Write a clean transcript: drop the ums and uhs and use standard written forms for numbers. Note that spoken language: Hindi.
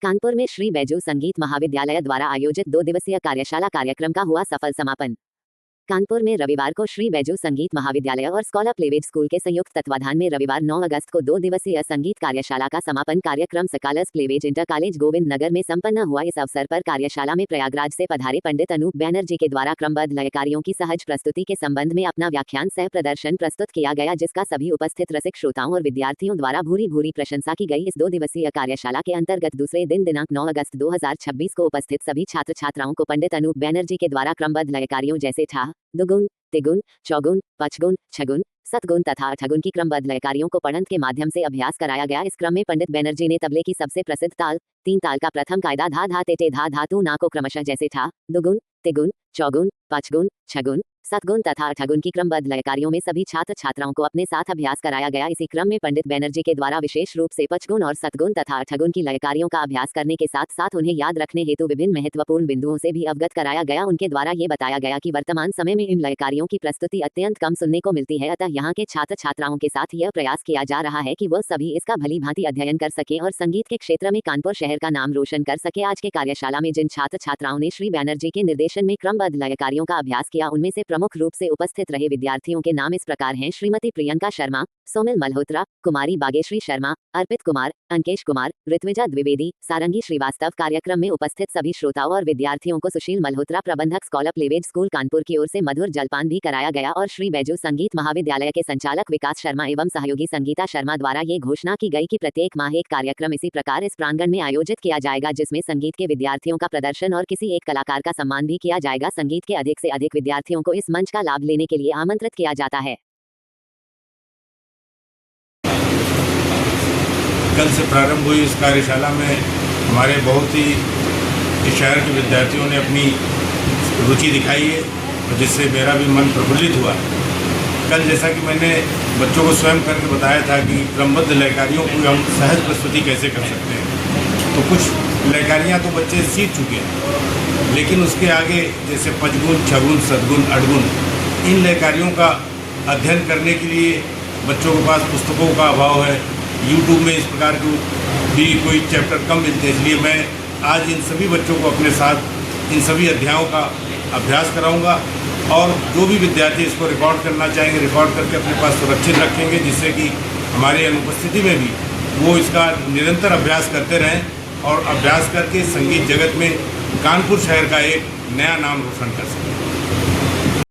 कानपुर में श्री बैजू संगीत महाविद्यालय द्वारा आयोजित 2 दिवसीय कार्यशाला कार्यक्रम का हुआ सफल समापन। कानपुर में रविवार को श्री बैजू संगीत महाविद्यालय और स्कॉलर प्लेवेज स्कूल के संयुक्त तत्वाधान में रविवार 9 अगस्त को 2 दिवसीय संगीत कार्यशाला का समापन कार्यक्रम scholars प्लेवेज inter college Govind Nagar में संपन्न हुआ। इस अवसर पर कार्यशाला में प्रयागराज से पधारे पंडित अनूप बैनर्जी के द्वारा क्रमबद्ध लयकारियों की सहज प्रस्तुति के संबंध में अपना व्याख्यान सह प्रदर्शन प्रस्तुत किया गया, जिसका सभी उपस्थित रसिक श्रोताओं और विद्यार्थियों द्वारा भूरी भूरी प्रशंसा की गई। इस 2 दिवसीय कार्यशाला के अंतर्गत दूसरे दिन दिनांक 9 अगस्त 2026 को उपस्थित सभी छात्र छात्राओं को पंडित अनूप बैनर्जी के द्वारा क्रमबद्ध लयकारियों जैसे ठा, दुगुन, तिगुन, चौगुन, पचगुन, छगुन, सतगुन तथा अठगुन की क्रमबद्ध लयकारियों को पढ़ंत के माध्यम से अभ्यास कराया गया। इस क्रम में पंडित बैनर्जी ने तबले की सबसे प्रसिद्ध ताल 3 ताल का प्रथम कायदा धा धा ते ते धा धा तू ना को क्रमशः जैसे ठा, दुगुन, तिगुन, चौगुन, पचगुन, छगुन, सतगुन तथा अठगुन की क्रमबद्ध लयकारियों में सभी छात्र छात्राओं को अपने साथ अभ्यास कराया गया। इसी क्रम में पंडित बैनर्जी के द्वारा विशेष रूप से पचगुन और सतगुन तथा अठगुन की लयकारियों का अभ्यास करने के साथ साथ उन्हें याद रखने हेतु विभिन्न महत्वपूर्ण बिंदुओं से भी अवगत कराया गया। उनके द्वारा ये बताया गया कि वर्तमान समय में इन लयकारियों की प्रस्तुति अत्यंत कम सुनने को मिलती है, अतः यहाँ के छात्र छात्राओं के साथ यह प्रयास किया जा रहा है कि वह सभी इसका भली भांति अध्ययन कर सके और संगीत के क्षेत्र में कानपुर शहर का नाम रोशन कर सके। आज के कार्यशाला में जिन छात्र छात्राओं ने श्री बैनर्जी के निर्देशन में क्रमबद्ध लयकारियों का अभ्यास किया, उनमें से प्रमुख रूप से उपस्थित रहे विद्यार्थियों के नाम इस प्रकार हैं: श्रीमती प्रियंका शर्मा, सोमिल मल्होत्रा, कुमारी बागेश्वरी शर्मा, अर्पित कुमार, अंकेश कुमार, ऋत्विजा द्विवेदी, सारंगी श्रीवास्तव। कार्यक्रम में उपस्थित सभी श्रोताओं और विद्यार्थियों को सुशील मल्होत्रा, प्रबंधक स्कॉलर प्लेवेज स्कूल कानपुर की ओर से मधुर जलपान भी कराया गया और श्री बैजू संगीत महाविद्यालय के संचालक विकास शर्मा एवं सहयोगी संगीता शर्मा द्वारा ये घोषणा की गई कि प्रत्येक माह एक कार्यक्रम इसी प्रकार इस प्रांगण में आयोजित किया जाएगा, जिसमें संगीत के विद्यार्थियों का प्रदर्शन और किसी एक कलाकार का सम्मान भी किया जाएगा। संगीत के अधिक से अधिक विद्यार्थियों को इस मंच का लाभ लेने के लिए आमंत्रित किया जाता है। कल से प्रारंभ हुई इस कार्यशाला में हमारे बहुत ही शहर के विद्यार्थियों ने अपनी रुचि दिखाई है और जिससे मेरा भी मन प्रफुल्लित हुआ। कल जैसा कि मैंने बच्चों को स्वयं करके बताया था कि क्रमबद्ध लयकारियों को हम सहज प्रस्तुति कैसे कर सकते हैं, तो कुछ लयकारियाँ तो बच्चे सीख चुके हैं, लेकिन उसके आगे जैसे पचगुन, छगुन, सतगुन, अठगुन, इन लयकारियों का अध्ययन करने के लिए बच्चों के पास पुस्तकों का अभाव है। YouTube में इस प्रकार के भी कोई चैप्टर कम मिलते हैं, इसलिए मैं आज इन सभी बच्चों को अपने साथ इन सभी अध्यायों का अभ्यास कराऊंगा और जो भी विद्यार्थी इसको रिकॉर्ड करना चाहेंगे रिकॉर्ड करके अपने पास सुरक्षित रखेंगे, जिससे कि हमारी अनुपस्थिति में भी वो इसका निरंतर अभ्यास करते रहें और अभ्यास करके संगीत जगत में कानपुर शहर का एक नया नाम रोशन कर सकें।